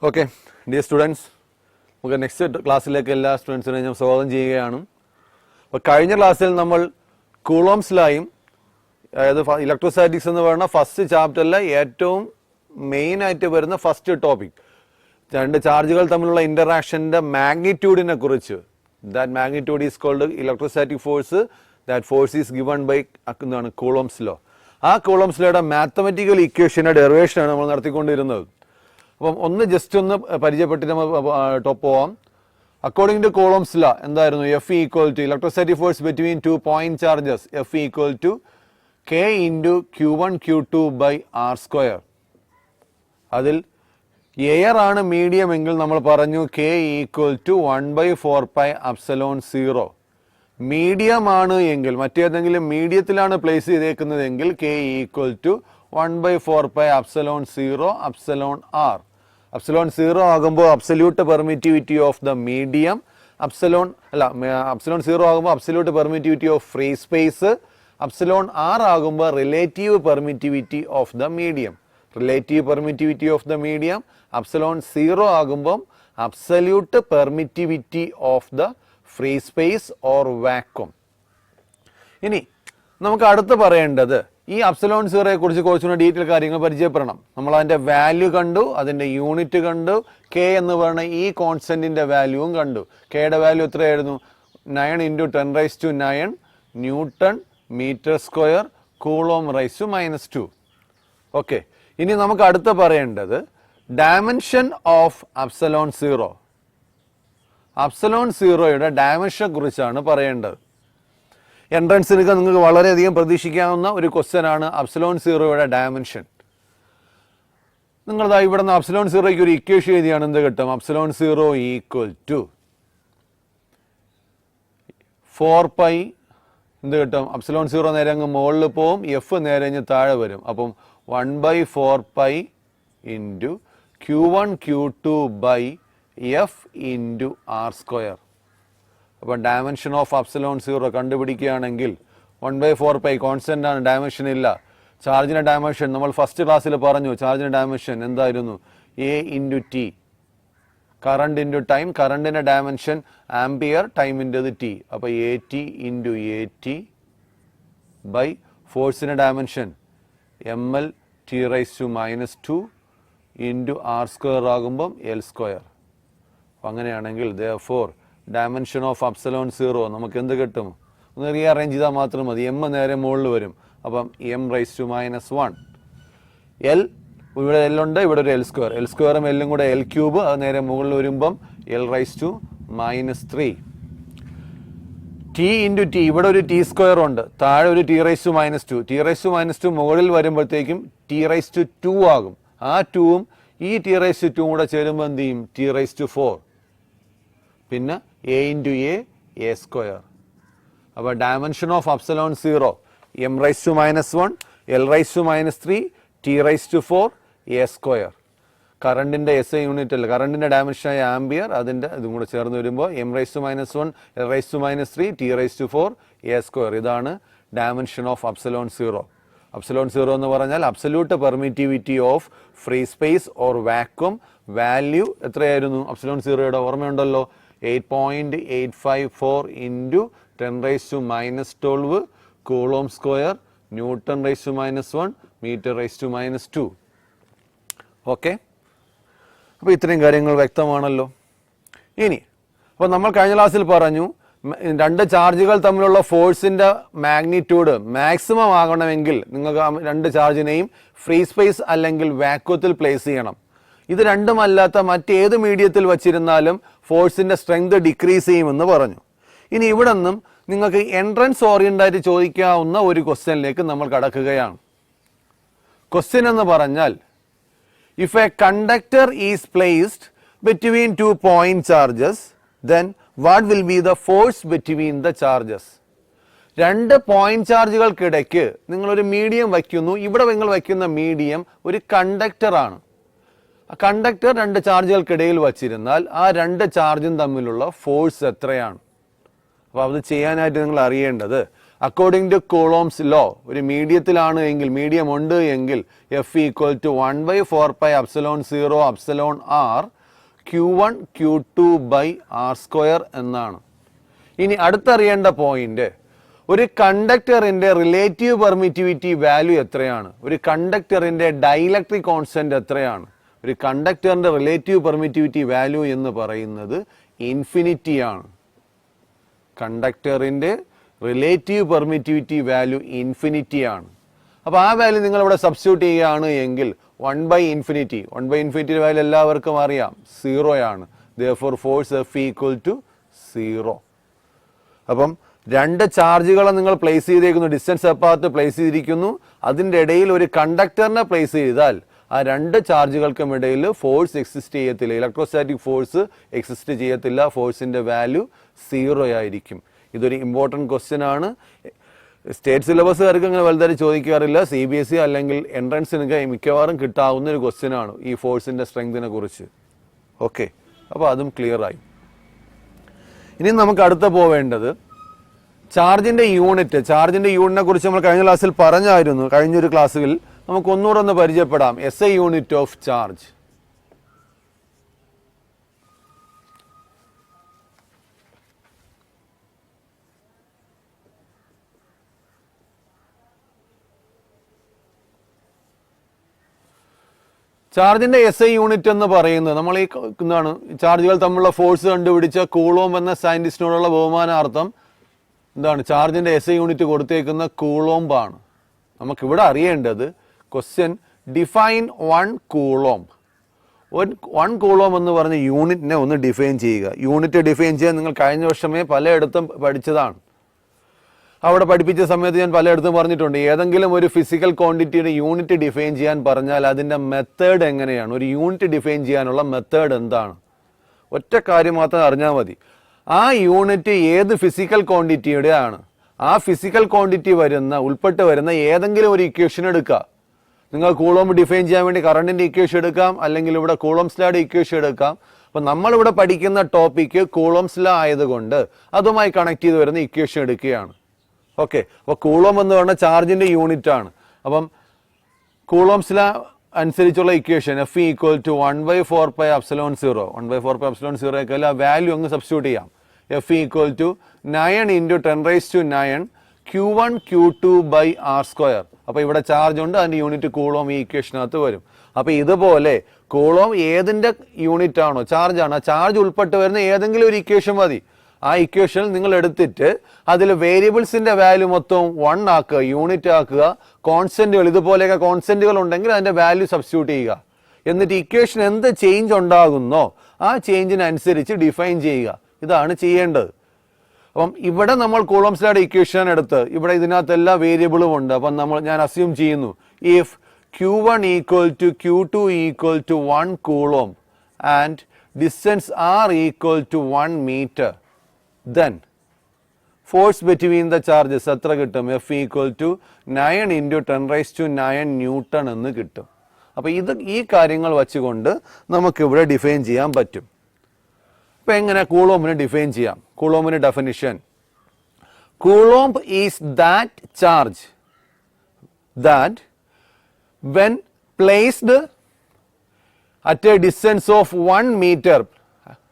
Okay, dear students, നമുക്ക് next ക്ലാസ്സിലേക്ക് എല്ലാ സ്റ്റുഡൻസിനെയും ഞാൻ സ്വാഗതം ചെയ്യുകയാണ്. അപ്പോൾ കഴിഞ്ഞ ക്ലാസ്സിൽ നമ്മൾ കൂളോംസിലായും അതായത് ഇലക്ട്രോസ്റ്റാറ്റിക്സ് എന്ന് പറയുന്ന ഫസ്റ്റ് ചാപ്റ്ററിലെ ഏറ്റവും മെയിൻ ആയിട്ട് വരുന്ന ഫസ്റ്റ് ടോപ്പിക് രണ്ട് ചാർജുകൾ തമ്മിലുള്ള ഇന്ററാക്ഷൻ്റെ മാഗ്നിറ്റ്യൂഡിനെ കുറിച്ച് that magnitude is called electrostatic force that force is given by എന്താണ് കൂളോംസ് ലോ. ആ കൂളോംസ് ലോയുടെ മാത്തമെറ്റിക്കൽ ഇക്വേഷൻ്റെ ഡെറിവേഷനാണ് നമ്മൾ നടത്തിക്കൊണ്ടിരുന്നത്. അപ്പം ഒന്ന് ജസ്റ്റ് ഒന്ന് പരിചയപ്പെട്ടിട്ട് നമ്മൾ ടോപ്പ് പോവാം. അക്കോർഡിംഗ് ടു കൂളോംസ് ലോ എന്തായിരുന്നു? F equal to electrostatic force between two point charges F equal to K into Q1 Q2 by R square. അതിൽ എയർ ആണ് മീഡിയം എങ്കിൽ നമ്മൾ പറഞ്ഞു കെ ഈക്വൽ ടു 1/4πε0. മീഡിയം ആണ് എങ്കിൽ മറ്റേതെങ്കിലും മീഡിയത്തിലാണ് പ്ലേസ് ചെയ്തേക്കുന്നതെങ്കിൽ K equal to 1/4πε0 r. Epsilon 0 ആകുമ്പോൾ absolute permittivity of the medium, epsilon 0 ആകുമ്പോൾ absolute permittivity of free space, epsilon r ആകുമ്പോൾ relative permittivity of the medium. Relative permittivity of the medium epsilon 0 ആകുമ്പം absolute permittivity of the free space or vacuum. ഇനി നമുക്ക് അടുത്ത് പറയേണ്ടത് ഈ epsilon 0യെ കുറിച്ച് കുറച്ചുകൂടി ഡീറ്റെയിൽ കാര്യങ്ങൾ പരിചയപ്പെടണം. നമ്മൾ അതിൻ്റെ വാല്യൂ കണ്ടു, അതിൻ്റെ യൂണിറ്റ് കണ്ടു, കെ എന്ന് പറയുന്ന ഈ കോൺസ്റ്റന്റിന്റെ വാല്യൂവും കണ്ടു. കെയുടെ വാല്യൂ എത്രയായിരുന്നു? 9 × 10⁻⁹ newton metre square coulomb ⁻⁻². Okay, ഇനി നമുക്ക് അടുത്ത് പറയേണ്ടത് ഡയമെൻഷൻ ഓഫ് എപ്സിലോൺ 0. എപ്സിലോൺ 0യുടെ ഡയമെൻഷനെ കുറിച്ചാണ് പറയേണ്ടത്. എൻട്രൻസിനൊക്കെ നിങ്ങൾക്ക് വളരെയധികം പ്രതീക്ഷിക്കാവുന്ന ഒരു ക്വസ്റ്റ്യൻ ആണ് എപ്സിലോൺ 0യുടെ ഡയമെൻഷൻ. നിങ്ങളതാ ഇവിടെ നിന്ന് എപ്സിലോൺ 0യ്ക്ക് ഒരു ഇക്വേഷൻ എഴുതിയാണ്. എന്ത് കിട്ടും? എപ്സിലോൺ 0 ഈക്വൽ ടു 4π എന്ത് കിട്ടും? എപ്സിലോൺ 0 നേരെ അങ്ങ് മുകളിൽ പോവും, എഫ് നേരെ അങ്ങ് താഴെ വരും. അപ്പം 1/4π into Q1 Q2 by F into R square. അപ്പം ഡയമെൻഷൻ ഓഫ് എപ്സിലോൺ 0 കണ്ടുപിടിക്കുകയാണെങ്കിൽ 1/4π കോൺസ്റ്റന്റ് ആണ്, ഡയമെൻഷൻ ഇല്ല. ചാർജിന്റെ ഡയമെൻഷൻ നമ്മൾ ഫസ്റ്റ് ക്ലാസ്സിൽ പറഞ്ഞു. ചാർജിന്റെ ഡയമെൻഷൻ എന്തായിരുന്നു? A into T. Current into time, കറണ്ടിന്റെ ഡയമെൻഷൻ ആംപിയർ, ടൈമിൻ്റെത് ടി. അപ്പോൾ A T into A T by ഫോഴ്സിന്റെ dimension ml T⁻⁻² into R square ആകുമ്പം L സ്ക്വയർ. അപ്പം അങ്ങനെയാണെങ്കിൽ therefore ഡയമെൻഷൻ ഓഫ് എപ്സിലോൺ 0 നമുക്ക് എന്ത് കിട്ടും? ഒന്ന് റീഅറേഞ്ച് ചെയ്താൽ മാത്രം മതി. എം നേരെ മുകളിൽ വരും. അപ്പം m⁻⁻1. എൽ ഇവിടെ എൽ ഉണ്ട്, ഇവിടെ ഒരു എൽ സ്ക്വയർ. എൽ സ്ക്വയറും എല്ലും കൂടെ L³ അത് നേരെ മുകളിൽ വരുമ്പം L⁻⁻3. ടി ഇൻറ്റു ടി, ഇവിടെ ഒരു ടി സ്ക്വയർ ഉണ്ട്, താഴെ ഒരു T⁻⁻². T⁻⁻² മുകളിൽ വരുമ്പോഴത്തേക്കും T⁻² ആകും. ആ 2ഉം ഈ T⁻² കൂടെ ചേരുമ്പോൾ എന്ത് ചെയ്യും? T⁻4. പിന്നെ എ ഇൻറ്റു എ സ്ക്വയർ. അപ്പോൾ dimension of epsilon 0 m⁻⁻1 L⁻⁻3 T⁻4 A square. കറണ്ടിന്റെ SI യൂണിറ്റ് അല്ല, കറണ്ടിന്റെ ഡയമെൻഷനായ ആംപിയർ, അതിന്റെ ഇതും കൂടെ ചേർന്ന് വരുമ്പോൾ m⁻⁻1 L⁻⁻3 T⁻4 A square. ഇതാണ് ഡയമെൻഷൻ ഓഫ് എപ്സിലോൺ 0. എപ്സിലോൺ 0 എന്ന് പറഞ്ഞാൽ absolute permittivity of free space or vacuum. Value എത്രയായിരുന്നു എപ്സിലോൺ 0യുടെ? ഓർമ്മയുണ്ടല്ലോ, 8.854 into 10⁻⁻12 coulomb square newton ⁻⁻1 metre ⁻⁻². Okay, അപ്പോൾ ഇത്രയും കാര്യങ്ങൾ വ്യക്തമാണല്ലോ. ഇനി അപ്പോൾ നമ്മൾ കഴിഞ്ഞ ക്ലാസ്സിൽ പറഞ്ഞു രണ്ട് ചാർജുകൾ തമ്മിലുള്ള ഫോഴ്സിന്റെ മാഗ്നിറ്റ്യൂഡ് മാക്സിമം ആകണമെങ്കിൽ നിങ്ങൾക്ക് രണ്ട് ചാർജിനെയും ഫ്രീ സ്പേസ് അല്ലെങ്കിൽ വാക്വത്തിൽ പ്ലേസ് ചെയ്യണം. ഇത് രണ്ടുമല്ലാത്ത മറ്റേത് മീഡിയത്തിൽ വച്ചിരുന്നാലും ഫോഴ്സിന്റെ സ്ട്രെങ്ത് ഡിക്രീസ് ചെയ്യുമെന്ന് പറഞ്ഞു. ഇനി ഇവിടെ നിന്നും നിങ്ങൾക്ക് എൻട്രൻസ് ഓറിയന്റായിട്ട് ചോദിക്കാവുന്ന ഒരു ക്വസ്റ്റ്യനിലേക്ക് നമ്മൾ കടക്കുകയാണ്. ക്വസ്റ്റ്യൻ എന്ന് പറഞ്ഞാൽ if A conductor is placed between two point charges then what will be the force between the charges. രണ്ട് പോയിന്റ് ചാർജുകൾക്കിടയ്ക്ക് നിങ്ങളൊരു മീഡിയം വയ്ക്കുന്നു. ഇവിടെ നിങ്ങൾ വയ്ക്കുന്ന മീഡിയം ഒരു കണ്ടക്ടറാണ്. കണ്ടക്ടർ രണ്ട് ചാർജുകൾക്കിടയിൽ വച്ചിരുന്നാൽ ആ രണ്ട് ചാർജും തമ്മിലുള്ള ഫോഴ്സ് എത്രയാണ്? അപ്പോൾ അത് ചെയ്യാനായിട്ട് നിങ്ങൾ അറിയേണ്ടത് അക്കോർഡിംഗ് ടു കൂളോംസ് ലോ ഒരു മീഡിയത്തിലാണ് എങ്കിൽ, മീഡിയം ഉണ്ട് എങ്കിൽ F equal to 1/4πε0 epsilon r Q1 Q2 by R square എന്നാണ്. ഇനി അടുത്തറിയേണ്ട പോയിന്റ്, ഒരു കണ്ടക്ടറിന്റെ റിലേറ്റീവ് പെർമിറ്റിവിറ്റി വാല്യൂ എത്രയാണ്? ഒരു കണ്ടക്ടറിന്റെ ഡൈഇലക്ട്രിക് കോൺസ്റ്റന്റ് എത്രയാണ്? ഒരു കണ്ടക്ടറിന്റെ റിലേറ്റീവ് പെർമിറ്റിവിറ്റി വാല്യൂ എന്ന് പറയുന്നത് ഇൻഫിനിറ്റി ആണ്. കണ്ടക്ടറിന്റെ റിലേറ്റീവ് പെർമിറ്റിവിറ്റി വാല്യൂ ഇൻഫിനിറ്റി ആണ്. അപ്പോൾ ആ വാല്യൂ നിങ്ങൾ ഇവിടെ സബ്സ്റ്റിറ്റ്യൂട്ട് ചെയ്യുകയാണ് എങ്കിൽ 1/∞. 1/∞ വാല്യൂ എല്ലാവർക്കും അറിയാം, 0 ആണ്. Therefore force F equal to 0. അപ്പം രണ്ട് ചാർജുകളെ നിങ്ങൾ പ്ലേസ് ചെയ്തേക്കുന്നു, ഡിസ്റ്റൻസ് അപ്പാർട്ട് പ്ലേസ് ചെയ്തിരിക്കുന്നു. അതിൻ്റെ ഇടയിൽ ഒരു കണ്ടക്ടറിനെ പ്ലേസ് ചെയ്താൽ ആ രണ്ട് ചാർജുകൾക്കും ഇടയിൽ ഫോഴ്സ് എക്സിസ്റ്റ് ചെയ്യത്തില്ല, ഇലക്ട്രോസ്റ്റാറ്റിക് ഫോഴ്സ് എക്സിസ്റ്റ് ചെയ്യത്തില്ല. ഫോഴ്സിൻ്റെ വാല്യൂ 0 ആയിരിക്കും. ഇതൊരു ഇമ്പോർട്ടൻറ്റ് ക്വസ്റ്റ്യൻ ആണ്. സ്റ്റേറ്റ് സിലബസുകാർക്ക് അങ്ങനെ വലുതായി ചോദിക്കാറില്ല. CBSE അല്ലെങ്കിൽ എൻട്രൻസിനൊക്കെ മിക്കവാറും കിട്ടാവുന്ന ഒരു ക്വസ്റ്റ്യൻ ആണ് ഈ ഫോഴ്സിൻ്റെ സ്ട്രെങ്തിനെ കുറിച്ച്. ഓക്കെ, അപ്പോൾ അതും ക്ലിയർ ആയി. ഇനി നമുക്ക് അടുത്ത പോവേണ്ടത് ചാർജിന്റെ യൂണിറ്റ്. ചാർജിന്റെ യൂണിറ്റിനെ കുറിച്ച് നമ്മൾ കഴിഞ്ഞ ക്ലാസ്സിൽ പറഞ്ഞായിരുന്നു. കഴിഞ്ഞൊരു ക്ലാസ്സിൽ നമുക്ക് ഒന്നുകൂടെ ഒന്ന് പരിചയപ്പെടാം. SI unit of charge. ചാർജിന്റെ SI യൂണിറ്റ് എന്ന് പറയുന്നത് നമ്മൾ ഈ എന്താണ് ചാർജുകൾ തമ്മിലുള്ള ഫോഴ്സ് കണ്ടുപിടിച്ച കൂളോം എന്ന സയന്റിസ്റ്റിനോടുള്ള ബഹുമാനാർത്ഥം എന്താണ് ചാർജിന്റെ SI യൂണിറ്റ് കൊടുത്തേക്കുന്ന കൂളോംബ് ആണ്. നമുക്കിവിടെ അറിയേണ്ടത് ക്വസ്റ്റ്യൻ ഡിഫൈൻ 1 കൂളോംബ്. 1 കൂളോംബ് എന്ന് പറഞ്ഞ യൂണിറ്റിനെ ഒന്ന് ഡിഫൈൻ ചെയ്യുക. യൂണിറ്റ് ഡിഫൈൻ ചെയ്യാൻ നിങ്ങൾ കഴിഞ്ഞ വർഷമേ പലയിടത്തും പഠിച്ചതാണ്. അവിടെ പഠിപ്പിച്ച സമയത്ത് ഞാൻ പലയിടത്തും പറഞ്ഞിട്ടുണ്ട്, ഏതെങ്കിലും ഒരു ഫിസിക്കൽ ക്വാണ്ടിറ്റിയുടെ യൂണിറ്റ് ഡിഫൈൻ ചെയ്യാൻ പറഞ്ഞാൽ അതിൻ്റെ മെത്തേഡ് എങ്ങനെയാണ്, ഒരു യൂണിറ്റ് ഡിഫൈൻ ചെയ്യാനുള്ള മെത്തേഡ് എന്താണ്, ഒറ്റ കാര്യം മാത്രം അറിഞ്ഞാൽ മതി. ആ യൂണിറ്റ് ഏത് ഫിസിക്കൽ ക്വാണ്ടിറ്റിയുടെ ആണ്, ആ ഫിസിക്കൽ ക്വാണ്ടിറ്റി ഉൾപ്പെട്ട് വരുന്ന ഏതെങ്കിലും ഒരു ഇക്വേഷൻ എടുക്കുക. നിങ്ങൾ കൂളോംബ് ഡിഫൈൻ ചെയ്യാൻ വേണ്ടി കറണ്ടിന്റെ ഇക്വേഷൻ എടുക്കാം, അല്ലെങ്കിൽ ഇവിടെ കൂളോംസ് ലായുടെ ഇക്വേഷൻ എടുക്കാം. അപ്പം നമ്മളിവിടെ പഠിക്കുന്ന ടോപ്പിക്ക് കൂളോംസ് ലാ ആയതുകൊണ്ട് അതുമായി കണക്ട് ചെയ്ത് വരുന്ന ഇക്വേഷൻ എടുക്കുകയാണ്. ഓക്കെ, അപ്പോൾ കൂളോം എന്ന് പറഞ്ഞാൽ ചാർജിന്റെ യൂണിറ്റ് ആണ്. അപ്പം കൂളോംസ് ലാ അനുസരിച്ചുള്ള ഇക്വേഷൻ F equal to 1/4πε0. 1/4πε0 ആ വാല്യൂ അങ്ങ് സബ്സ്റ്റിറ്റ്യൂട്ട് ചെയ്യാം. F equal to 9 × 10⁹ Q1 Q2 by R square. അപ്പോൾ ഇവിടെ ചാർജ് ഉണ്ട്, അതിന്റെ യൂണിറ്റ് കൂളോം ഈ ഇക്വേഷനകത്ത് വരും. അപ്പോൾ ഇതുപോലെ കൂളോം ഏതിന്റെ യൂണിറ്റ് ആണോ, ചാർജ് ആണ്, ആ ചാർജ് ഉൾപ്പെട്ട് വരുന്ന ഏതെങ്കിലും ഒരു ഇക്വേഷൻ മതി. ആ ഇക്വേഷൻ നിങ്ങൾ എടുത്തിട്ട് അതിൽ വേരിയബിൾസിന്റെ വാല്യൂ മൊത്തം 1 ആക്കുക, യൂണിറ്റ് ആക്കുക. കോൺസ്റ്റന്റുകൾ ഇതുപോലെയൊക്കെ കോൺസ്റ്റന്റുകൾ ഉണ്ടെങ്കിൽ അതിന്റെ വാല്യൂ സബ്സ്റ്റിറ്റ്യൂട്ട് ചെയ്യുക. എന്നിട്ട് ഇക്വേഷൻ എന്ത് ചേഞ്ച് ഉണ്ടാകുന്നോ ആ ചേഞ്ചിനനുസരിച്ച് ഡിഫൈൻ ചെയ്യുക. ഇതാണ് ചെയ്യേണ്ടത്. അപ്പം ഇവിടെ നമ്മൾ കൂളോംസ് ലായുടെ ഇക്വേഷൻ എടുത്ത് ഇവിടെ ഇതിനകത്ത് എല്ലാ വേരിയബിളും ഉണ്ട്. അപ്പം ഞാൻ അസ്യൂം ചെയ്യുന്നു if Q1 equal to Q2 equal to 1 coulomb and distance R equal to 1 meter, then force between the charges എത്ര കിട്ടും? F equal to 9 × 10⁹ ന്യൂട്ടൺ എന്ന് കിട്ടും. അപ്പോൾ ഈ കാര്യങ്ങൾ വെച്ചുകൊണ്ട് നമുക്കിവിടെ ഡിഫൈൻ ചെയ്യാൻ പറ്റും. അപ്പോൾ എങ്ങനെ കൂളോംബിനെ ഡിഫൈൻ ചെയ്യാം? കൂളോംബിന്റെ definition, coulomb is that charge that when placed at a distance of 1 meter,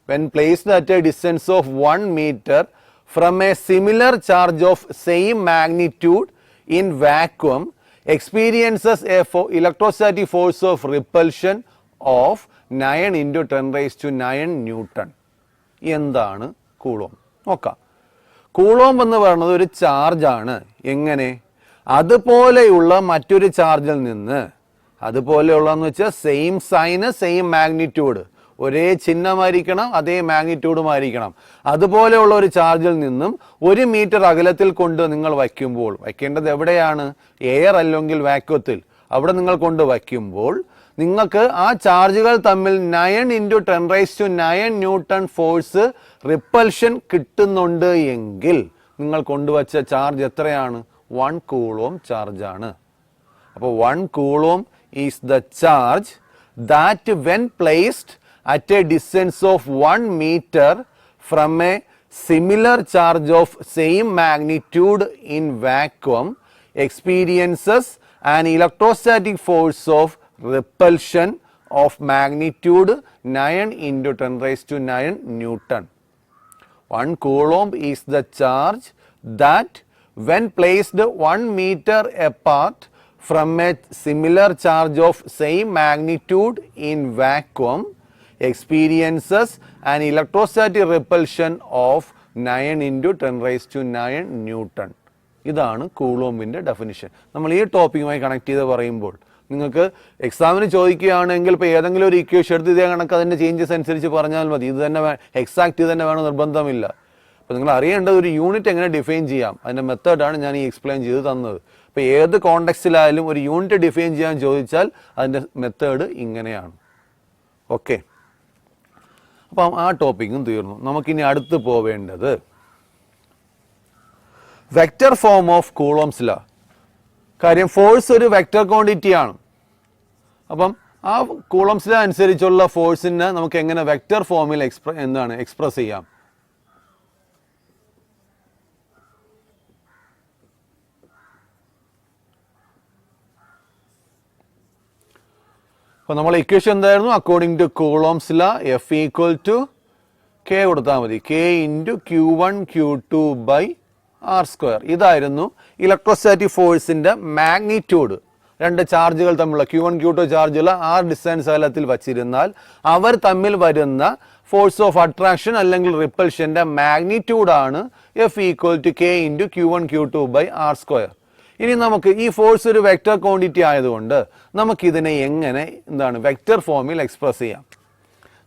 when placed at a distance of 1 meter from a similar charge of same magnitude in vacuum, experiences a electrostatic force of repulsion of 9 × 10⁹ Newton. എന്താണ് coulomb? നോക്കാം. Coulomb എന്ന് പറയുന്നത് ഒരു ചാർജാണ്. എങ്ങനെ? അതുപോലെയുള്ള മറ്റൊരു ചാർജിൽ നിന്ന്, അതുപോലെയുള്ളതെന്ന് വെച്ചാൽ സെയിം സൈന് സെയിം മാഗ്നിറ്റ്യൂഡ്, ഒരേ ചിഹ്നമായിരിക്കണം, അതേ മാഗ്നിറ്റ്യൂഡുമായിരിക്കണം. അതുപോലെയുള്ള ഒരു ചാർജിൽ നിന്നും 1 മീറ്റർ അകലത്തിൽ കൊണ്ട് നിങ്ങൾ വയ്ക്കുമ്പോൾ, വയ്ക്കേണ്ടത് എവിടെയാണ്? എയർ അല്ലെങ്കിൽ വാക്വത്തിൽ, അവിടെ നിങ്ങൾ കൊണ്ട് വയ്ക്കുമ്പോൾ നിങ്ങൾക്ക് ആ ചാർജുകൾ തമ്മിൽ 9 × 10⁹ ന്യൂട്ടൺ ഫോഴ്സ് റിപ്പൽഷൻ കിട്ടുന്നുണ്ട് എങ്കിൽ നിങ്ങൾ കൊണ്ടുവച്ച ചാർജ് എത്രയാണ്? 1 കൂളോം ചാർജാണ്. അപ്പോൾ 1 coulomb is the charge that when placed at a distance of 1 meter from a similar charge of same magnitude in vacuum experiences an electrostatic force of repulsion of magnitude 9 into 10 raised to 9 Newton. 1 coulomb is the charge that when placed 1 meter apart from a similar charge of same magnitude in vacuum experiences an electrostatic repulsion of 9 into 10 raised to 9 Newton. ഇതാണ് കൂളോംബിൻ്റെ definition. നമ്മൾ ഈ ടോപ്പിക്കുമായി connect ചെയ്ത് പറയുമ്പോൾ നിങ്ങൾക്ക് എക്സാമിന് ചോദിക്കുകയാണെങ്കിൽ ഇപ്പോൾ ഏതെങ്കിലും ഒരു ഇക്വേഷൻ എടുത്ത് ഇതേ കണക്ക് അതിൻ്റെ ചേഞ്ചസ് അനുസരിച്ച് പറഞ്ഞാൽ മതി. ഇത് തന്നെ എക്സാക്റ്റ് ഇത് തന്നെ വേണം നിർബന്ധമില്ല. അപ്പോൾ നിങ്ങൾ അറിയേണ്ടത് ഒരു യൂണിറ്റ് എങ്ങനെ ഡിഫൈൻ ചെയ്യാം, അതിൻ്റെ മെത്തേഡാണ് ഞാൻ ഈ എക്സ്പ്ലെയിൻ ചെയ്ത് തന്നത്. അപ്പോൾ ഏത് കോണ്ടെക്സ്റ്റിലായാലും ഒരു യൂണിറ്റ് ഡിഫൈൻ ചെയ്യാൻ ചോദിച്ചാൽ അതിൻ്റെ മെത്തേഡ് ഇങ്ങനെയാണ്. ഓക്കെ, അപ്പം ആ ടോപ്പിക്കും തീർന്നു. നമുക്കിനി അടുത്ത് പോവേണ്ടത് vector form of coulombs law. കാര്യം ഫോഴ്സ് ഒരു വെക്റ്റർ ക്വാണ്ടിറ്റി ആണ്. അപ്പം ആ കൂളോംസ് ലോ അനുസരിച്ചുള്ള ഫോഴ്സിനെ നമുക്ക് എങ്ങനെ വെക്റ്റർ ഫോമിൽ എക്സ്പ്രസ് ചെയ്യാം? അപ്പോൾ നമ്മൾ ഇക്വേഷൻ എന്തായിരുന്നു? According to Coulomb's law F equal to K കൊടുത്താൽ മതി, K into Q1 Q2 by R square. ഇതായിരുന്നു ഇലക്ട്രോസ്റ്റാറ്റിക് ഫോഴ്സിൻ്റെ മാഗ്നിറ്റ്യൂഡ്. രണ്ട് ചാർജുകൾ തമ്മിലുള്ള Q1 Q2 ചാർജുകൾ ആർ ഡിസ്റ്റൻസ് അകലത്തിൽ വച്ചിരുന്നാൽ അവർ തമ്മിൽ വരുന്ന ഫോഴ്സ് ഓഫ് അട്രാക്ഷൻ അല്ലെങ്കിൽ റിപ്പൽഷൻ്റെ മാഗ്നിറ്റ്യൂഡാണ് F equal to K into Q1 Q2 by R square. ഇനി നമുക്ക് ഈ ഫോഴ്സ് ഒരു വെക്റ്റർ ക്വാണ്ടിറ്റി ആയതുകൊണ്ട് നമുക്കിതിനെ എങ്ങനെ വെക്റ്റർ ഫോമിൽ എക്സ്പ്രസ് ചെയ്യാം?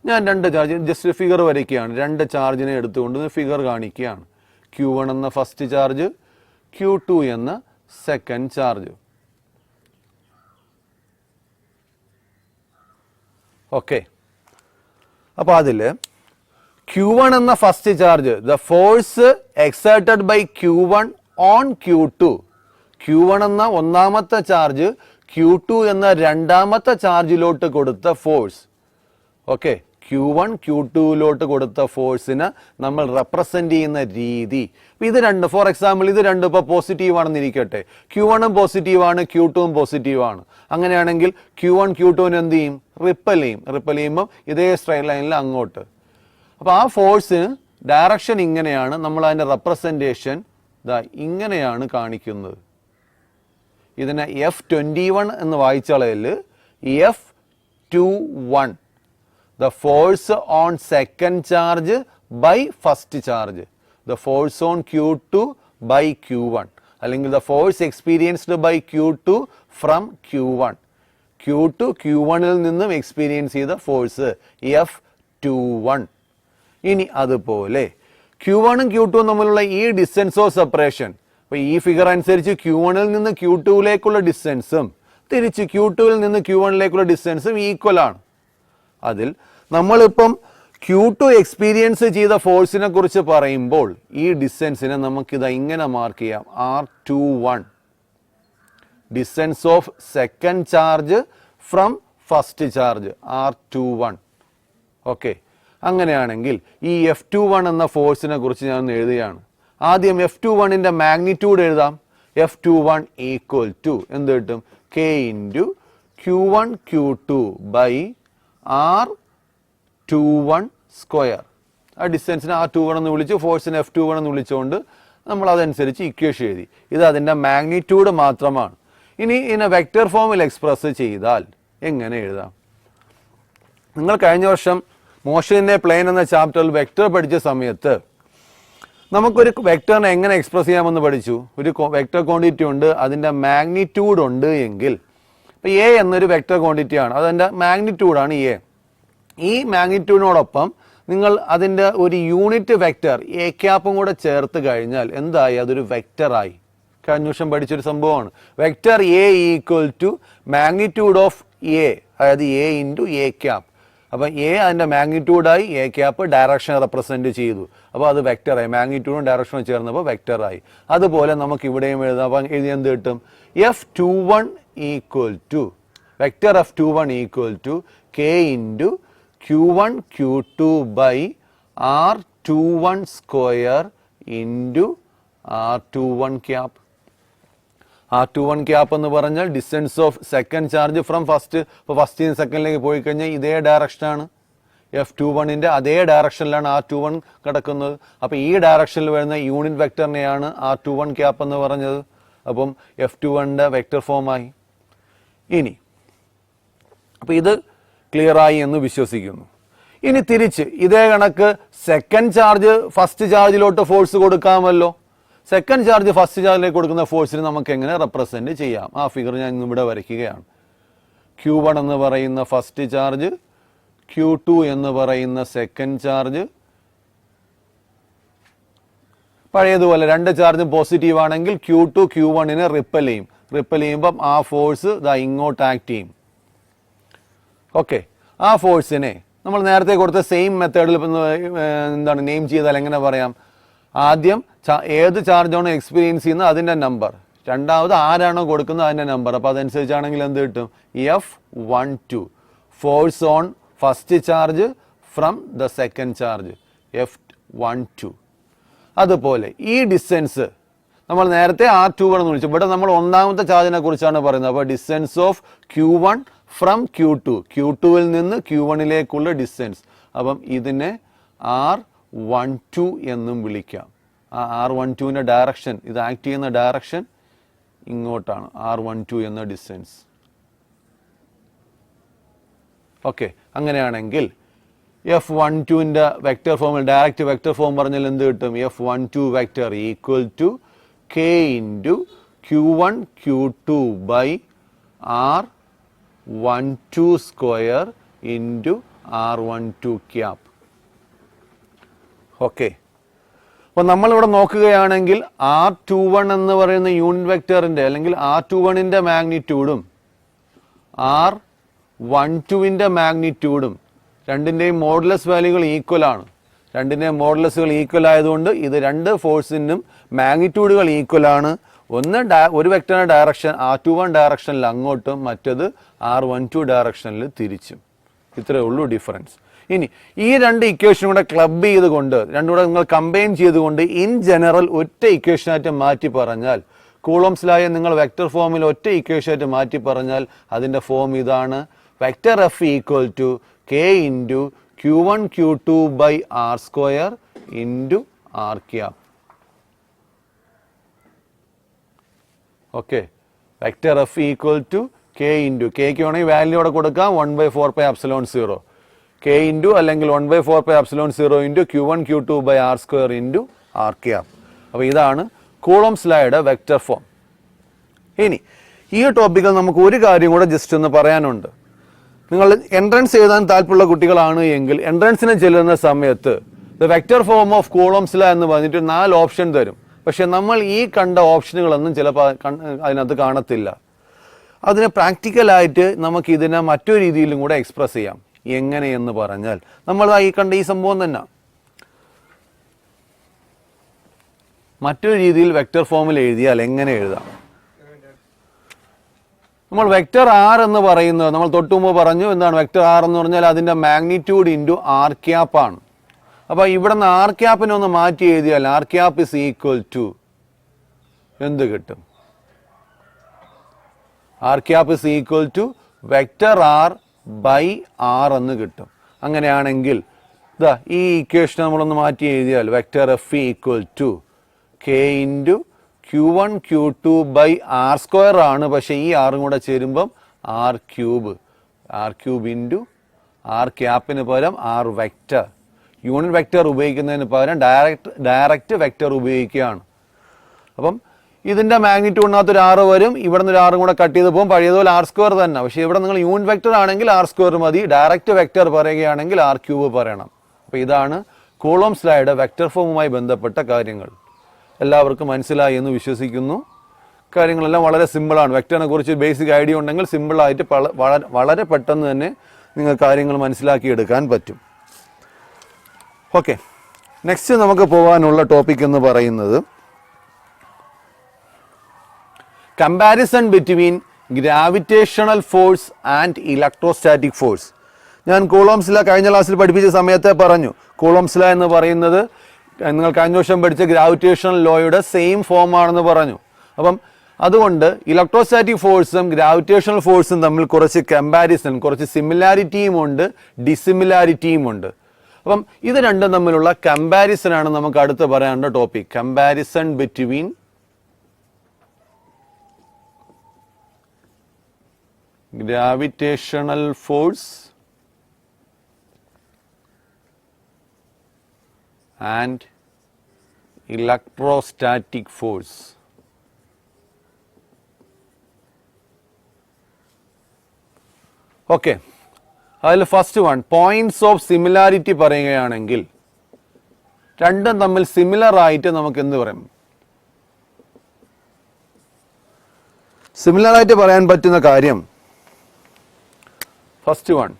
ഞാൻ രണ്ട് ചാർജ് ജസ്റ്റ് ഫിഗർ വരയ്ക്കുകയാണ്. രണ്ട് ചാർജിനെ എടുത്തുകൊണ്ട് ഫിഗർ കാണിക്കുകയാണ്. Q1 എന്ന ഫസ്റ്റ് ചാർജ്, Q2 എന്ന സെക്കൻഡ് ചാർജ്. ഓക്കെ, അപ്പോൾ അതിൽ Q1 എന്ന first charge, the force exerted by Q1 on Q2. Q1 എന്ന ഒന്നാമത്തെ ചാർജ് Q2 എന്ന രണ്ടാമത്തെ ചാർജിലോട്ട് കൊടുത്ത ഫോഴ്സ്. ഓക്കെ, Q1 Q2ലോട്ട് കൊടുത്ത ഫോഴ്സിന് നമ്മൾ റെപ്രസെന്റ് ചെയ്യുന്ന രീതി. ഇത് രണ്ട്, ഫോർ എക്സാമ്പിൾ ഇത് രണ്ടും ഇപ്പോൾ പോസിറ്റീവ് ആണെന്ന് ഇരിക്കട്ടെ. Q1 പോസിറ്റീവാണ്, Q2 പോസിറ്റീവാണ്. അങ്ങനെയാണെങ്കിൽ Q1 Q2 എന്ത് ചെയ്യും? റിപ്പൽ ചെയ്യും. റിപ്പൽ ചെയ്യുമ്പോൾ ഇതേ സ്ട്രൈറ്റ് ലൈനിൽ അങ്ങോട്ട്. അപ്പോൾ ആ ഫോഴ്സിന് ഡയറക്ഷൻ ഇങ്ങനെയാണ്. നമ്മൾ അതിൻ്റെ റെപ്രസെൻറ്റേഷൻ ഇങ്ങനെയാണ് കാണിക്കുന്നത്. ഇതിനെ F21 എന്ന് വായിച്ചാൽ F21, the force on second charge by first charge, the force on Q2 by Q1, അല്ലെങ്കിൽ the force experienced by Q2 from Q1. Q2 Q1ൽ നിന്നും എക്സ്പീരിയൻസ് ചെയ്ത ഫോഴ്സ് F21. ഇനി അതുപോലെ Q1ഉം Q2ഉം തമ്മിലുള്ള ഈ ഡിസ്റ്റൻസ് ഓഫ് സെപ്പറേഷൻ, അപ്പോൾ ഈ ഫിഗർ അനുസരിച്ച് Q1ൽ നിന്ന് Q2ലേക്കുള്ള ഡിസ്റ്റൻസും തിരിച്ച് Q2ൽ നിന്ന് Q1ലേക്കുള്ള ഡിസ്റ്റൻസും ഈക്വൽ ആണ്. അതിൽ നമ്മളിപ്പം Q2 എക്സ്പീരിയൻസ് ചെയ്ത ഫോഴ്സിനെ കുറിച്ച് പറയുമ്പോൾ ഈ ഡിസ്റ്റൻസിനെ നമുക്കിത് ഇങ്ങനെ മാർക്ക് ചെയ്യാം, R21, distance of second charge from first charge R21. Okay, അങ്ങനെയാണെങ്കിൽ ഈ F21 എന്ന ഫോഴ്സിനെ കുറിച്ച് ഞാൻ എഴുതുകയാണ്. ആദ്യം F21ൻ്റെ മാഗ്നിറ്റ്യൂഡ് എഴുതാം. F21 ഈക്വൽ ടു എന്ത് കിട്ടും? K into Q1 Q2 by R21 square. ആ ഡിസ്റ്റൻസിനെ R21 എന്ന് വിളിച്ച് ഫോഴ്സിനെ F21 എന്ന് വിളിച്ചുകൊണ്ട് നമ്മൾ അതനുസരിച്ച് ഇക്വേഷൻ എഴുതി. ഇത് അതിൻ്റെ മാഗ്നിറ്റ്യൂഡ് മാത്രമാണ്. ഇനി ഇതിനെ വെക്റ്റർ ഫോമിൽ എക്സ്പ്രസ് ചെയ്താൽ എങ്ങനെ എഴുതാം? നിങ്ങൾ കഴിഞ്ഞ വർഷം മോഷൻ ഇൻ എ പ്ലെയിൻ എന്ന ചാപ്റ്ററിൽ വെക്റ്റർ പഠിച്ച സമയത്ത് നമുക്കൊരു വെക്റ്ററിനെ എങ്ങനെ എക്സ്പ്രസ് ചെയ്യാമെന്ന് പഠിച്ചു. ഒരു വെക്റ്റർ ക്വാണ്ടിറ്റി ഉണ്ട്, അതിൻ്റെ മാഗ്നിറ്റ്യൂഡ് ഉണ്ട് എങ്കിൽ, ഇപ്പോൾ എ എന്നൊരു വെക്റ്റർ ക്വാണ്ടിറ്റി ആണ്, അതിൻ്റെ മാഗ്നിറ്റ്യൂഡാണ് എ. ഈ മാഗ്നിറ്റ്യൂഡിനോടൊപ്പം നിങ്ങൾ അതിൻ്റെ ഒരു യൂണിറ്റ് വെക്റ്റർ എ ക്യാപ്പും കൂടെ ചേർത്ത് കഴിഞ്ഞാൽ എന്തായി? അതൊരു വെക്റ്ററായി. കഴിഞ്ഞ വർഷം പഠിച്ചൊരു സംഭവമാണ്. Vector A equal to magnitude of A, അതായത് എ ഇൻറ്റു എ ക്യാപ്പ്. അപ്പം എ അതിൻ്റെ മാഗ്നിറ്റ്യൂഡായി, എ ക്യാപ്പ് ഡയറക്ഷൻ റെപ്രസെൻറ്റ് ചെയ്തു. അപ്പോൾ അത് വെക്റ്ററായി, മാഗ്നിറ്റ്യൂഡും ഡയറക്ഷനും ചേർന്നപ്പോൾ വെക്റ്ററായി. അതുപോലെ നമുക്ക് ഇവിടെയും എഴുതാം. അപ്പം എഴുതി എന്ത് കിട്ടും? F21 equal to vector F21 equal to K into Q1 Q2 by R21 square into R21 cap. R21 cap എന്ന് പറഞ്ഞാൽ distance of second charge from first. ഇപ്പോൾ ഫസ്റ്റിൽ നിന്ന് സെക്കൻഡിലേക്ക് പോയി കഴിഞ്ഞാൽ ഇതേ ഡയറക്ഷനാണ്. F21ൻ്റെ അതേ ഡയറക്ഷനിലാണ് R21 കിടക്കുന്നത്. അപ്പോൾ ഈ ഡയറക്ഷനിൽ വരുന്ന യൂണിറ്റ് വെക്ടറിനെയാണ് R21 ക്യാപ്പ് എന്ന് പറഞ്ഞത്. അപ്പം F21ൻ്റെ വെക്ടർ ഫോമായി. ഇനി അപ്പോൾ ഇത് ക്ലിയറായി എന്ന് വിശ്വസിക്കുന്നു. ഇനി തിരിച്ച് ഇതേ കണക്ക് സെക്കൻഡ് ചാർജ് ഫസ്റ്റ് ചാർജിലോട്ട് ഫോഴ്സ് കൊടുക്കാമല്ലോ. സെക്കൻഡ് ചാർജ് ഫസ്റ്റ് ചാർജിലേക്ക് കൊടുക്കുന്ന ഫോഴ്സിന് നമുക്ക് എങ്ങനെ റെപ്രസെൻറ്റ് ചെയ്യാം? ആ ഫിഗർ ഞാൻ ഇന്നിവിടെ വരയ്ക്കുകയാണ്. Q1 എന്ന് പറയുന്ന ഫസ്റ്റ് ചാർജ്, Q2 എന്ന് പറയുന്ന സെക്കൻഡ് ചാർജ്. പഴയതുപോലെ രണ്ട് ചാർജും പോസിറ്റീവ് ആണെങ്കിൽ Q2 Q1നെ റിപ്പൽ ചെയ്യും. റിപ്പൽ ചെയ്യുമ്പം ആ ഫോഴ്സ് ഇങ്ങോട്ട് ആക്ട് ചെയ്യും. ഓക്കെ, ആ ഫോഴ്സിനെ നമ്മൾ നേരത്തെ കൊടുത്ത സെയിം മെത്തേഡിൽ എന്താണ് നെയിം ചെയ്താൽ എങ്ങനെ പറയാം? ആദ്യം ഏത് ചാർജാണോ എക്സ്പീരിയൻസ് ചെയ്യുന്നത് അതിൻ്റെ നമ്പർ, രണ്ടാമത് ആരാണോ കൊടുക്കുന്നത് അതിൻ്റെ നമ്പർ. അപ്പോൾ അതനുസരിച്ചാണെങ്കിൽ എന്ത് കിട്ടും? F12 force on first charge from the second charge, F12. അതുപോലെ ഈ ഡിസ്റ്റൻസ് നമ്മൾ നേരത്തെ R21 എന്ന് വിളിച്ചു. ഇവിടെ നമ്മൾ ഒന്നാമത്തെ ചാർജിനെ കുറിച്ചാണ് പറയുന്നത്. അപ്പോൾ distance of Q1 from Q2, Q2വിൽ നിന്ന് Q1ലേക്കുള്ള ഡിസ്റ്റൻസ്. അപ്പം ഇതിനെ R12 എന്നും വിളിക്കാം. ആ R12ൻ്റെ ഡയറക്ഷൻ, ഇത് ആക്ട് ചെയ്യുന്ന ഡയറക്ഷൻ ഇങ്ങോട്ടാണ്, R12 എന്ന ഡിസ്റ്റൻസ്. ഓക്കെ, അങ്ങനെയാണെങ്കിൽ F12ൻ്റെ വെക്റ്റർ ഫോമിൽ ഡയറക്റ്റ് വെക്റ്റർ ഫോം പറഞ്ഞാൽ എന്ത് കിട്ടും? F12 vector equal to K into Q1 Q2 by R12 square into R12 cap. Okay, അപ്പോൾ നമ്മളിവിടെ നോക്കുകയാണെങ്കിൽ R21 എന്ന് പറയുന്ന യൂണിറ്റ് വെക്റ്ററിൻ്റെ അല്ലെങ്കിൽ R21ൻ്റെ മാഗ്നിറ്റ്യൂഡും R12ൻ്റെ മാഗ്നിറ്റ്യൂഡും രണ്ടിൻ്റെയും മോഡുലസ് വാല്യൂകൾ ഈക്വൽ ആണ്. രണ്ടിൻ്റെയും മോഡുലസുകൾ ഈക്വൽ ആയതുകൊണ്ട് ഇത് രണ്ട് ഫോഴ്സിനും മാഗ്നിറ്റ്യൂഡുകൾ ഈക്വൽ ആണ്. ഒന്ന് ഒരു വെക്ടറിൻ്റെ ഡയറക്ഷൻ R21 ഡയറക്ഷനിൽ അങ്ങോട്ടും, മറ്റത് R12 ഡയറക്ഷനിൽ തിരിച്ചും. ഇത്രയേ ഉള്ളൂ ഡിഫറൻസ്. ഇനി ഈ രണ്ട് ഇക്വേഷനും കൂടെ ക്ലബ് ചെയ്തുകൊണ്ട്, രണ്ടും കൂടെ നിങ്ങൾ കമ്പൈൻ ചെയ്തുകൊണ്ട് ഇൻ ജനറൽ ഒറ്റ ഇക്വേഷനായിട്ട് മാറ്റി പറഞ്ഞാൽ, കൂളോംസ് ലായെ നിങ്ങൾ വെക്റ്റർ ഫോമിൽ ഒറ്റ ഇക്വേഷനായിട്ട് മാറ്റി പറഞ്ഞാൽ അതിൻ്റെ ഫോം ഇതാണ്. Vector F equal to K into Q1 Q2 by R square into R cap. Okay, vector F equal to K into, Kക്ക് വേണമെങ്കിൽ വാല്യൂ അവിടെ കൊടുക്കാം 1/4πε0, K ഇൻറ്റു അല്ലെങ്കിൽ 1/4πε0 into Q1 Q2 by R square into R cap. അപ്പോൾ ഇതാണ് coulombs ലായുടെ vector form. ഇനി ഈ ടോപ്പിക്കിൽ നമുക്ക് ഒരു കാര്യം കൂടെ ജസ്റ്റ് ഒന്ന് പറയാനുണ്ട്. നിങ്ങൾ എൻട്രൻസ് എഴുതാൻ താല്പര്യമുള്ള കുട്ടികളാണ് എങ്കിൽ എൻട്രൻസിന് ചെല്ലുന്ന സമയത്ത് the vector form of coulombs ലാ എന്ന് പറഞ്ഞിട്ട് 4 ഓപ്ഷൻ തരും. പക്ഷെ നമ്മൾ ഈ കണ്ട ഓപ്ഷനുകളൊന്നും ചിലപ്പോൾ അതിനകത്ത് കാണത്തില്ല. അതിന് പ്രാക്ടിക്കലായിട്ട് നമുക്ക് ഇതിനെ മറ്റൊരു രീതിയിലും കൂടെ എക്സ്പ്രസ് ചെയ്യാം. എങ്ങനെയെന്ന് പറഞ്ഞാൽ നമ്മൾ ഈ കണ്ട ഈ സംഭവം തന്നെ മറ്റൊരു രീതിയിൽ വെക്റ്റർ ഫോമിൽ എഴുതിയാൽ എങ്ങനെ എഴുതാം? നമ്മൾ വെക്റ്റർ R എന്ന് പറയുന്നത് നമ്മൾ തൊട്ടുമുമ്പ് പറഞ്ഞു. എന്താണ് വെക്റ്റർ R എന്ന് പറഞ്ഞാൽ? അതിൻ്റെ മാഗ്നിറ്റ്യൂഡ് ഇൻറ്റു R ക്യാപ്പ് ആണ്. അപ്പോൾ ഇവിടെ നിന്ന് R ക്യാപ്പിനെ ഒന്ന് മാറ്റി എഴുതിയാൽ R cap is equal to എന്ത് കിട്ടും? R cap is equal to vector R by R എന്ന് കിട്ടും. അങ്ങനെയാണെങ്കിൽ ഇതാ ഈ ഇക്വേഷൻ നമ്മളൊന്ന് മാറ്റി എഴുതിയാൽ vector F equal to K into Q1 Q2 by R square ആണ്. പക്ഷേ ഈ ആറും കൂടെ ചേരുമ്പം R ക്യൂബ് ഇൻറ്റു R ക്യാപ്പിന് പകരം R വെക്റ്റർ. യൂണിറ്റ് വെക്റ്റർ ഉപയോഗിക്കുന്നതിന് പകരം ഡയറക്റ്റ് വെക്റ്റർ ഉപയോഗിക്കുകയാണ്. അപ്പം ഇതിൻ്റെ മാഗ്നിറ്റ്യൂഡിനകത്ത് ഒരു 6 വരും, ഇവിടെ നിന്ന് ഒരു 6 കൂടെ കട്ട് ചെയ്ത് പോകും. പഴയതുപോലെ R സ്ക്വയർ തന്നെ. പക്ഷേ ഇവിടെ നിങ്ങൾ യൂണിറ്റ് വെക്റ്റർ ആണെങ്കിൽ R സ്ക്വയർ മതി, ഡയറക്റ്റ് വെക്റ്റർ പറയുകയാണെങ്കിൽ R ക്യൂബ് പറയണം. അപ്പോൾ ഇതാണ് കൂളോംസ് ലായുടെ വെക്റ്റർ ഫോമുമായി ബന്ധപ്പെട്ട കാര്യങ്ങൾ. എല്ലാവർക്കും മനസ്സിലായി എന്ന് വിശ്വസിക്കുന്നു. കാര്യങ്ങളെല്ലാം വളരെ സിമ്പിളാണ്. വെക്റ്ററിനെ കുറിച്ച് ബേസിക് ഐഡിയ ഉണ്ടെങ്കിൽ സിമ്പിളായിട്ട് വളരെ പെട്ടെന്ന് തന്നെ നിങ്ങൾ കാര്യങ്ങൾ മനസ്സിലാക്കിയെടുക്കാൻ പറ്റും. ഓക്കെ, നെക്സ്റ്റ് നമുക്ക് പോകാനുള്ള ടോപ്പിക് എന്ന് പറയുന്നത് comparison between gravitational force and electrostatic force. ഞാൻ കൂളോംസ് ലാ കഴിഞ്ഞ ക്ലാസ്സിൽ പഠിപ്പിച്ച സമയത്തെ പറഞ്ഞു. കൂളോംസ് ലാ എന്ന് പറയുന്നത് നിങ്ങൾ കഴിഞ്ഞ വർഷം പഠിച്ച ഗ്രാവിറ്റേഷണൽ ലോയുടെ സെയിം ഫോം ആണെന്ന് പറഞ്ഞു. അപ്പം അതുകൊണ്ട് ഇലക്ട്രോസ്റ്റാറ്റിക് ഫോഴ്സും ഗ്രാവിറ്റേഷണൽ ഫോഴ്സും തമ്മിൽ കുറച്ച് കമ്പാരിസൺ, കുറച്ച് സിമിലാരിറ്റിയും ഉണ്ട്, ഡിസിമിലാരിറ്റിയും ഉണ്ട്. അപ്പം ഇത് രണ്ടും തമ്മിലുള്ള കമ്പാരിസൺ ആണ് നമുക്ക് അടുത്ത് പറയാനുള്ള topic. Comparison between gravitational force and electrostatic force. Okay, അതിൽ first one points of similarity പറയുകയാണെങ്കിൽ രണ്ടും തമ്മിൽ സിമിലർ ആയിട്ട് നമുക്ക് എന്ത് പറയാം? സിമിലർ ആയിട്ട് പറയാൻ പറ്റുന്ന കാര്യം first one,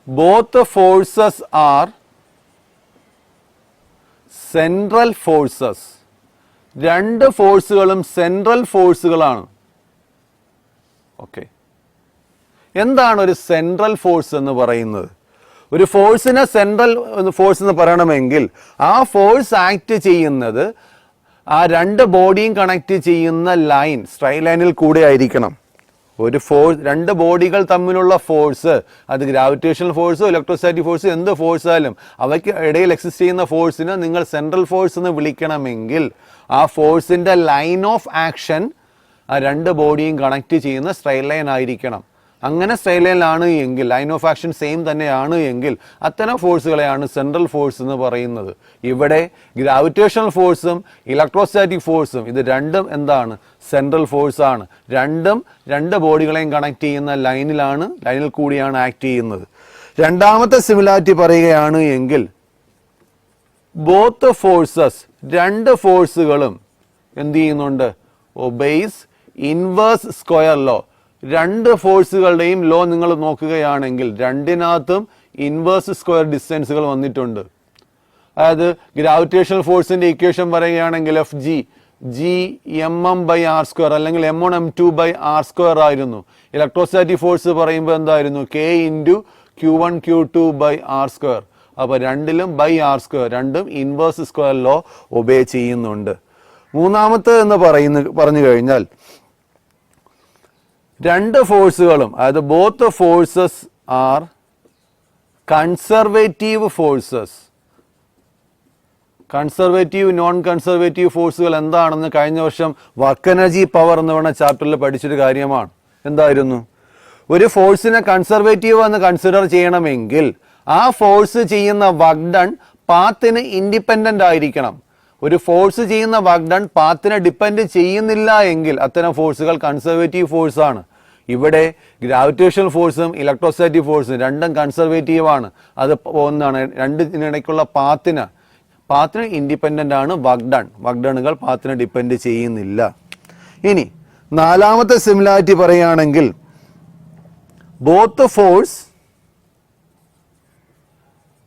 both forces R central forces. രണ്ട് ഫോഴ്സുകളും സെൻട്രൽ ഫോഴ്സുകളാണ്. ഓക്കെ, എന്താണ് ഒരു സെൻട്രൽ ഫോഴ്സ് എന്ന് പറയുന്നത്? ഒരു ഫോഴ്സിനെ സെൻട്രൽ ഫോഴ്സ് എന്ന് പറയണമെങ്കിൽ ആ ഫോഴ്സ് ആക്ട് ചെയ്യുന്നത് ആ രണ്ട് ബോഡിയും കണക്ട് ചെയ്യുന്ന ലൈൻ, സ്ട്രൈറ്റ് ലൈനിൽ കൂടെ ആയിരിക്കണം. ഒരു ഫോഴ്സ്, രണ്ട് ബോഡികൾ തമ്മിലുള്ള ഫോഴ്സ്, അത് ഗ്രാവിറ്റേഷണൽ ഫോഴ്സോ ഇലക്ട്രോസ്റ്റാറ്റിക് ഫോഴ്സോ എന്ത് ഫോഴ്സ് ആയാലും അവയ്ക്ക് ഇടയിൽ എക്സിസ്റ്റ് ചെയ്യുന്ന ഫോഴ്സിനെ നിങ്ങൾ സെൻട്രൽ ഫോഴ്സ് എന്ന് വിളിക്കണമെങ്കിൽ ആ ഫോഴ്സിന്റെ ലൈൻ ഓഫ് ആക്ഷൻ ആ രണ്ട് ബോഡിയും കണക്ട് ചെയ്യുന്ന സ്ട്രൈറ്റ് ലൈൻ ആയിരിക്കണം. അങ്ങനെ സ്ട്രൈറ്റ് ലൈനിലാണ് എങ്കിൽ, ലൈൻ ഓഫ് ആക്ഷൻ സെയിം തന്നെയാണ് എങ്കിൽ അത്തരം ഫോഴ്സുകളെയാണ് സെൻട്രൽ ഫോഴ്സ് എന്ന് പറയുന്നത്. ഇവിടെ ഗ്രാവിറ്റേഷണൽ ഫോഴ്സും ഇലക്ട്രോസ്റ്റാറ്റിക് ഫോഴ്സും ഇത് രണ്ടും എന്താണ്? സെൻട്രൽ ഫോഴ്സ് ആണ്. രണ്ടും രണ്ട് ബോഡികളെയും കണക്ട് ചെയ്യുന്ന ലൈനിൽ കൂടിയാണ് ആക്ട് ചെയ്യുന്നത്. രണ്ടാമത്തെ സിമിലാരിറ്റി പറയുകയാണ് എങ്കിൽ ബോത്ത് ഫോഴ്സസ്, രണ്ട് ഫോഴ്സുകളും എന്ത് ചെയ്യുന്നുണ്ട്? ഒബെയ്സ് ഇൻവേഴ്സ് സ്ക്വയർ ലോ. രണ്ട് ഫോഴ്സുകളുടെയും ലോ നിങ്ങൾ നോക്കുകയാണെങ്കിൽ രണ്ടിനകത്തും ഇൻവേഴ്സ് സ്ക്വയർ ഡിസ്റ്റൻസുകൾ വന്നിട്ടുണ്ട്. അതായത് ഗ്രാവിറ്റേഷണൽ ഫോഴ്സിന്റെ ഇക്വേഷൻ പറയുകയാണെങ്കിൽ F G M M by R square അല്ലെങ്കിൽ M1 M2 by R square ആയിരുന്നു. ഇലക്ട്രോസ്റ്റാറ്റിക് ഫോഴ്സ് പറയുമ്പോൾ എന്തായിരുന്നു? K into Q1 Q2 by R square. അപ്പോൾ രണ്ടിലും ബൈ ആർ സ്ക്വയർ, രണ്ടും ഇൻവേഴ്സ് സ്ക്വയർ ലോ ഒബേ ചെയ്യുന്നുണ്ട്. മൂന്നാമത്തെ എന്ന് പറഞ്ഞു കഴിഞ്ഞാൽ രണ്ട് ഫോഴ്സുകളും, അതായത് both forces are conservative forces. Conservative non conservative ഫോഴ്സുകൾ എന്താണെന്ന് കഴിഞ്ഞ വർഷം വർക്ക് എനർജി പവർ എന്ന് പറയുന്ന ചാപ്റ്ററിൽ പഠിച്ചൊരു കാര്യമാണ്. എന്തായിരുന്നു? ഒരു ഫോഴ്സിനെ കൺസർവേറ്റീവ് എന്ന് കൺസിഡർ ചെയ്യണമെങ്കിൽ ആ ഫോഴ്സ് ചെയ്യുന്ന വർക്ക് ഡൺ പാത്തിന് ഇൻഡിപെൻഡന്റ് ആയിരിക്കണം. ഒരു ഫോഴ്സ് ചെയ്യുന്ന വർക്ക് ഡൺ പാത്തിനെ ഡിപ്പെൻഡ് ചെയ്യുന്നില്ല എങ്കിൽ അത്തരം ഫോഴ്സുകൾ കൺസർവേറ്റീവ് ഫോഴ്സ് ആണ്. ഇവിടെ ഗ്രാവിറ്റേഷണൽ ഫോഴ്സും ഇലക്ട്രോസ്റ്റാറ്റിക് ഫോഴ്സും രണ്ടും കൺസർവേറ്റീവ് ആണ്. അത് ഒന്നാണ്, രണ്ടിനിടയ്ക്കുള്ള പാത്തിന് ഇൻഡിപെൻഡന്റ് ആണ് വർക്ക് ഡൺ. വർക്ക് ഡണുകൾ പാത്തിനെ ഡിപ്പെൻഡ് ചെയ്യുന്നില്ല. ഇനി നാലാമത്തെ സിമിലാരിറ്റി പറയുകയാണെങ്കിൽ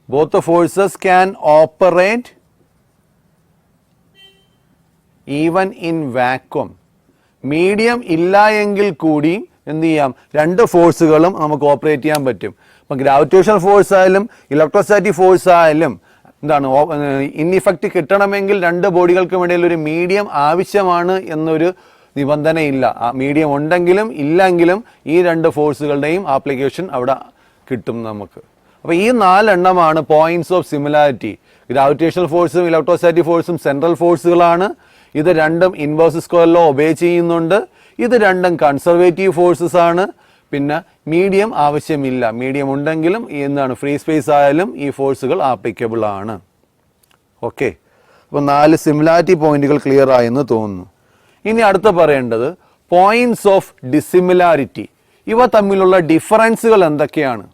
both forces can operate even in vacuum. Medium ഇല്ല എങ്കിൽ കൂടി എന്ത് ചെയ്യാം? രണ്ട് ഫോഴ്സുകളും നമുക്ക് ഓപ്പറേറ്റ് ചെയ്യാൻ പറ്റും. ഇപ്പം ഗ്രാവിറ്റേഷണൽ ഫോഴ്സ് ആയാലും ഇലക്ട്രോസ്റ്റാറ്റിക് ഫോഴ്സ് ആയാലും എന്താണ്, ഇൻ ഇഫക്റ്റ് കിട്ടണമെങ്കിൽ രണ്ട് ബോഡികൾക്കും ഇടയിൽ ഒരു മീഡിയം ആവശ്യമാണ് എന്നൊരു നിബന്ധനയില്ല. മീഡിയം ഉണ്ടെങ്കിലും ഇല്ലെങ്കിലും ഈ രണ്ട് ഫോഴ്സുകളുടെയും ആപ്ലിക്കേഷൻ അവിടെ കിട്ടും നമുക്ക്. അപ്പോൾ ഈ നാലെണ്ണമാണ് പോയിന്റ്സ് ഓഫ് സിമിലാരിറ്റി. ഗ്രാവിറ്റേഷണൽ ഫോഴ്സും ഇലക്ട്രോസ്റ്റാറ്റിക് ഫോഴ്സും സെൻട്രൽ ഫോഴ്സുകളാണ്. ഇത് രണ്ടും ഇൻവേഴ്സ് സ്ക്വയർ ലോ ഒബേ ചെയ്യുന്നുണ്ട്. ഇത് രണ്ടും കൺസർവേറ്റീവ് ഫോഴ്സസ് ആണ്. പിന്നെ മീഡിയം ആവശ്യമില്ല. മീഡിയം ഉണ്ടെങ്കിലും എന്താണ്, ഫ്രീ സ്പേസ് ആയാലും ഈ ഫോഴ്സുകൾ ആപ്ലിക്കബിൾ ആണ്. ഓക്കെ, അപ്പോൾ 4 സിമിലാരിറ്റി പോയിന്റുകൾ ക്ലിയർ ആയെന്ന് തോന്നുന്നു. ഇനി അടുത്ത് പറയേണ്ടത് പോയിന്റ്സ് ഓഫ് ഡിസിമിലാരിറ്റി. ഇവ തമ്മിലുള്ള ഡിഫറൻസുകൾ എന്തൊക്കെയാണ്?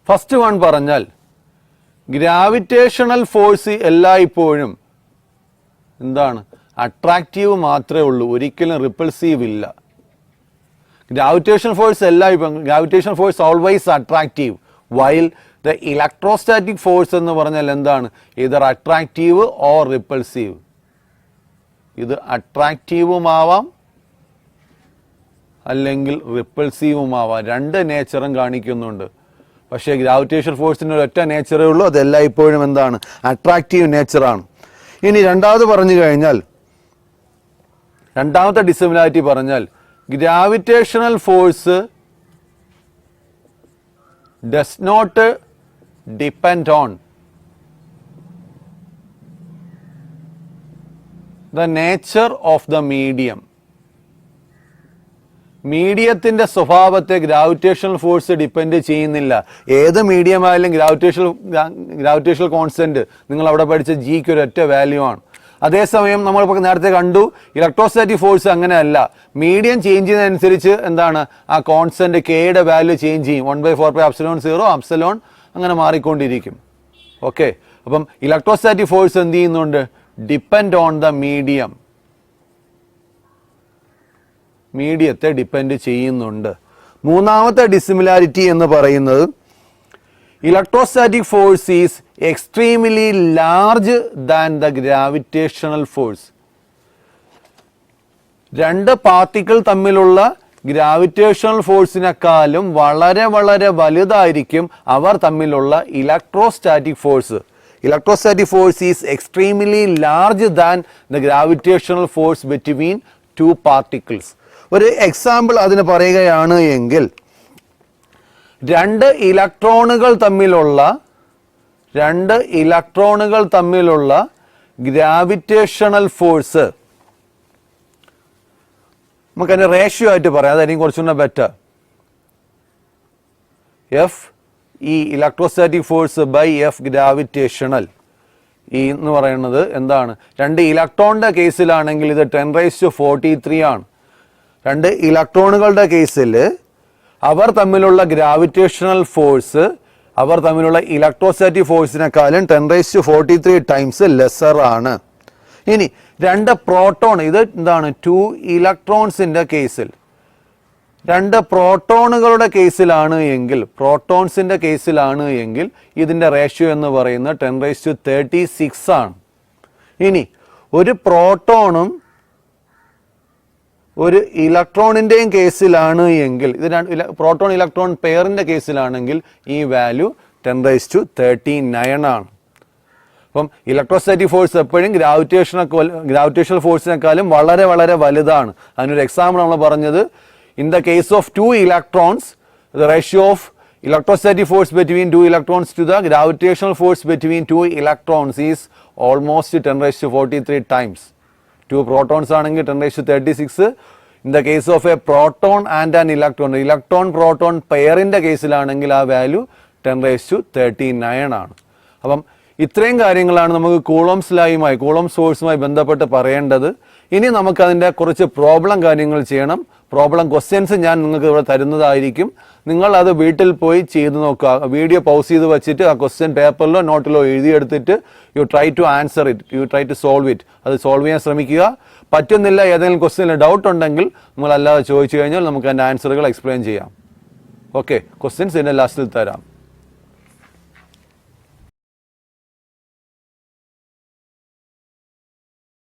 ഫസ്റ്റ് വൺ പറഞ്ഞാൽ ഗ്രാവിറ്റേഷണൽ ഫോഴ്സ് എല്ലായ്പ്പോഴും എന്താണ്, അട്രാക്റ്റീവ് മാത്രമേ ഉള്ളൂ, ഒരിക്കലും റിപ്പൾസീവ് ഇല്ല. Gravitational force always attractive, while the electrostatic force എന്ന് പറഞ്ഞാൽ എന്താണ്, ഇതർ അട്രാക്റ്റീവ് ഓർ റിപ്പൾസീവ്. ഇത് അട്രാക്റ്റീവുമാവാം അല്ലെങ്കിൽ റിപ്പൾസീവുമാവാം. രണ്ട് നേച്ചറും കാണിക്കുന്നുണ്ട്. പക്ഷേ ഗ്രാവിറ്റേഷൻ ഫോഴ്സിന് ഒരൊറ്റ നേച്ചറേ ഉള്ളൂ, അതെല്ലാം ഇപ്പോഴും എന്താണ്? അട്രാക്റ്റീവ് നേച്ചറാണ്. ഇനി രണ്ടാമത് പറഞ്ഞു കഴിഞ്ഞാൽ, രണ്ടാമത്തെ ഡിസിമിലാരിറ്റി പറഞ്ഞാൽ gravitational force does not depend on the nature of the medium. മീഡിയത്തിൻ്റെ സ്വഭാവത്തെ ഗ്രാവിറ്റേഷണൽ ഫോഴ്സ് ഡിപ്പെൻഡ് ചെയ്യുന്നില്ല. ഏത് മീഡിയം ആയാലും ഗ്രാവിറ്റേഷണൽ കോൺസ്റ്റന്റ് നിങ്ങൾ അവിടെ പഠിച്ച ജിക്ക് ഒരൊറ്റ വാല്യൂ ആണ്. അതേസമയം നമ്മളിപ്പോൾ നേരത്തെ കണ്ടു ഇലക്ട്രോസ്റ്റാറ്റിക് ഫോഴ്സ് അങ്ങനെയല്ല. മീഡിയം ചേഞ്ച് ചെയ്യുന്നതനുസരിച്ച് എന്താണ് ആ കോൺസ്റ്റന്റ് കെയുടെ വാല്യൂ ചേഞ്ച് ചെയ്യും. 1/4πε0 എപ്സിലോൺ അങ്ങനെ മാറിക്കൊണ്ടിരിക്കും. ഓക്കെ, അപ്പം ഇലക്ട്രോസ്റ്റാറ്റിക് ഫോഴ്സ് എന്ത് ചെയ്യുന്നുണ്ട്? Depend on the medium. മീഡിയത്തെ ഡിപ്പെൻഡ് ചെയ്യുന്നുണ്ട്. മൂന്നാമത്തെ ഡിസിമിലാരിറ്റി എന്ന് പറയുന്നത് electrostatic force is extremely large than the gravitational force. രണ്ട് പാർട്ടിക്കിൾ തമ്മിലുള്ള ഗ്രാവിറ്റേഷണൽ ഫോഴ്സിനെക്കാളും വളരെ വളരെ വലുതായിരിക്കും അവർ തമ്മിലുള്ള electrostatic force. Electrostatic force is extremely larger than the gravitational force between two particles. ഒരു എക്സാമ്പിൾ അതിന് പറയുകയാണ് എങ്കിൽ, രണ്ട് ഇലക്ട്രോണുകൾ തമ്മിലുള്ള ഗ്രാവിറ്റേഷണൽ ഫോഴ്സ് നമുക്കതിൻ്റെ റേഷ്യോ ആയിട്ട് പറയാം, അതായിരിക്കും കുറച്ചുകൂടെ better. F E electrostatic force by F gravitational ഈ എന്ന് പറയുന്നത് എന്താണ്? രണ്ട് ഇലക്ട്രോണിൻ്റെ കേസിലാണെങ്കിൽ ഇത് 10⁻43 ആണ്. രണ്ട് ഇലക്ട്രോണുകളുടെ കേസിൽ അവർ തമ്മിലുള്ള ഗ്രാവിറ്റേഷണൽ ഫോഴ്സ് അവർ തമ്മിലുള്ള ഇലക്ട്രോസ്റ്റാറ്റിക് ഫോഴ്സിനെക്കാളും 10⁻43 ടൈംസ് ലെസർ ആണ്. ഇനി രണ്ട് പ്രോട്ടോൺ, ഇത് എന്താണ്? 2 ഇലക്ട്രോൺസിൻ്റെ കേസിൽ, രണ്ട് പ്രോട്ടോണുകളുടെ കേസിലാണ് എങ്കിൽ, പ്രോട്ടോൺസിൻ്റെ കേസിലാണ് എങ്കിൽ ഇതിൻ്റെ റേഷ്യോ എന്ന് പറയുന്നത് 10⁻36 ആണ്. ഇനി ഒരു പ്രോട്ടോണും ഒരു ഇലക്ട്രോണിൻ്റെയും കേസിലാണ് എങ്കിൽ, ഇത് പ്രോട്ടോൺ ഇലക്ട്രോൺ പെയറിൻ്റെ കേസിലാണെങ്കിൽ ഈ വാല്യൂ 10⁻39 ആണ്. അപ്പം ഇലക്ട്രോസ്റ്റാറ്റിക് ഫോഴ്സ് എപ്പോഴും ഗ്രാവിറ്റേഷണൽ ഫോഴ്സിനേക്കാളും വളരെ വളരെ വലുതാണ്. അതിനൊരു എക്സാമ്പിൾ നമ്മൾ പറഞ്ഞത്, in the case of two electrons, the ratio of electrostatic force between two electrons to the gravitational force between two electrons is almost 10⁻43 times. Two protons ആണെങ്കിൽ 10⁻36. In the case of a proton and an electron proton പെയറിൻ്റെ കേസിലാണെങ്കിൽ ആ value 10⁻39 ആണ്. അപ്പം ഇത്രയും കാര്യങ്ങളാണ് നമുക്ക് coulombs ഫോഴ്സുമായി ബന്ധപ്പെട്ട് പറയേണ്ടത്. ഇനി നമുക്കതിൻ്റെ കുറച്ച് പ്രോബ്ലം കാര്യങ്ങൾ ചെയ്യണം. പ്രോബ്ലം ക്വസ്റ്റ്യൻസ് ഞാൻ നിങ്ങൾക്ക് ഇവിടെ തരുന്നതായിരിക്കും. നിങ്ങൾ അത് വീട്ടിൽ പോയി ചെയ്ത് നോക്കുക. വീഡിയോ പൗസ് ചെയ്ത് വെച്ചിട്ട് ആ ക്വസ്റ്റ്യൻ പേപ്പറിലോ നോട്ടിലോ എഴുതിയെടുത്തിട്ട് you try to answer it, you try to solve it. അത് സോൾവ് ചെയ്യാൻ ശ്രമിക്കുക. പറ്റുന്നില്ല, ഏതെങ്കിലും ക്വസ്റ്റ്യനിൽ ഡൗട്ട് ഉണ്ടെങ്കിൽ നമ്മൾ അല്ലാതെ ചോദിച്ചു കഴിഞ്ഞാൽ നമുക്ക് അതിൻ്റെ ആൻസറുകൾ എക്സ്പ്ലെയിൻ ചെയ്യാം. ഓക്കെ, ക്വസ്റ്റ്യൻസ് ഇതിൻ്റെ ലാസ്റ്റിൽ തരാം.